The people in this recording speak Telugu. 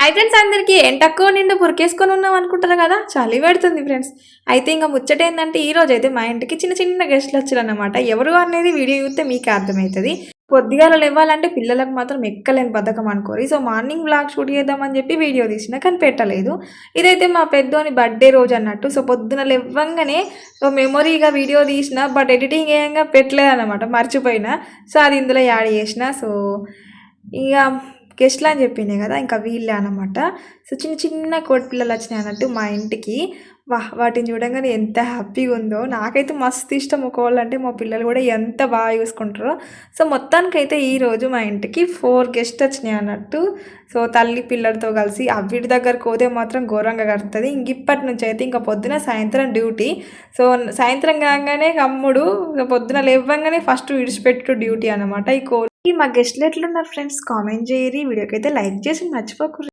హై ఫ్రెండ్స్ అందరికీ ఎంటక్కువ నిండా పురికేసుకొని ఉన్నాం అనుకుంటారు కదా చలి పెడుతుంది ఫ్రెండ్స్. అయితే ఇంకా ముచ్చట ఏంటంటే ఈ రోజు అయితే మా ఇంటికి చిన్న చిన్న గెస్ట్లు వచ్చారన్నమాట. ఎవరు అనేది వీడియో చూస్తే మీకు అర్థమవుతుంది. పొద్దుగాల లేవాలంటే పిల్లలకు మాత్రం ఎక్కలేని బద్ధకం అనుకోరి. సో మార్నింగ్ వ్లాగ్ షూట్ చేద్దామని చెప్పి వీడియో తీసిన కానీ పెట్టలేదు. ఇదైతే మా పెద్దోని బర్త్డే రోజు అన్నట్టు. సో పొద్దున లేవ్వంగానే సో మెమొరీగా వీడియో తీసిన బట్ ఎడిటింగ్ ఏయంగా పెట్టలేదన్నమాట, మర్చిపోయినా. సో అది ఇందులో యాడ్ చేసిన. సో ఇక గెస్ట్లు అని చెప్పింది కదా, ఇంకా వీళ్ళే అనమాట. సో చిన్న చిన్న కోడి పిల్లలు వచ్చినాయి అన్నట్టు మా ఇంటికి. వాటిని చూడంగానే ఎంత హ్యాపీగా ఉందో. నాకైతే మస్తు ఇష్టం కోళ్ళు అంటే. మా పిల్లలు కూడా ఎంత బాగా చూసుకుంటారో. సో మొత్తానికైతే ఈరోజు మా ఇంటికి 4 గెస్ట్ వచ్చినాయి అన్నట్టు. సో తల్లి పిల్లలతో కలిసి వీటి దగ్గరకు పోతే మాత్రం ఘోరంగా కడుతుంది. ఇంక ఇప్పటి నుంచి అయితే ఇంకా పొద్దున సాయంత్రం డ్యూటీ. సో సాయంత్రం కాగానే అమ్ముడు పొద్దున లేవ్వంగానే ఫస్ట్ విడిచిపెట్టు డ్యూటీ అనమాట. ఈ మా గెస్ట్లు ఎట్లున్నారు ఫ్రెండ్స్ కామెంట్ చేయరి. వీడియోకి అయితే లైక్ చేసి మర్చిపోకూడదు.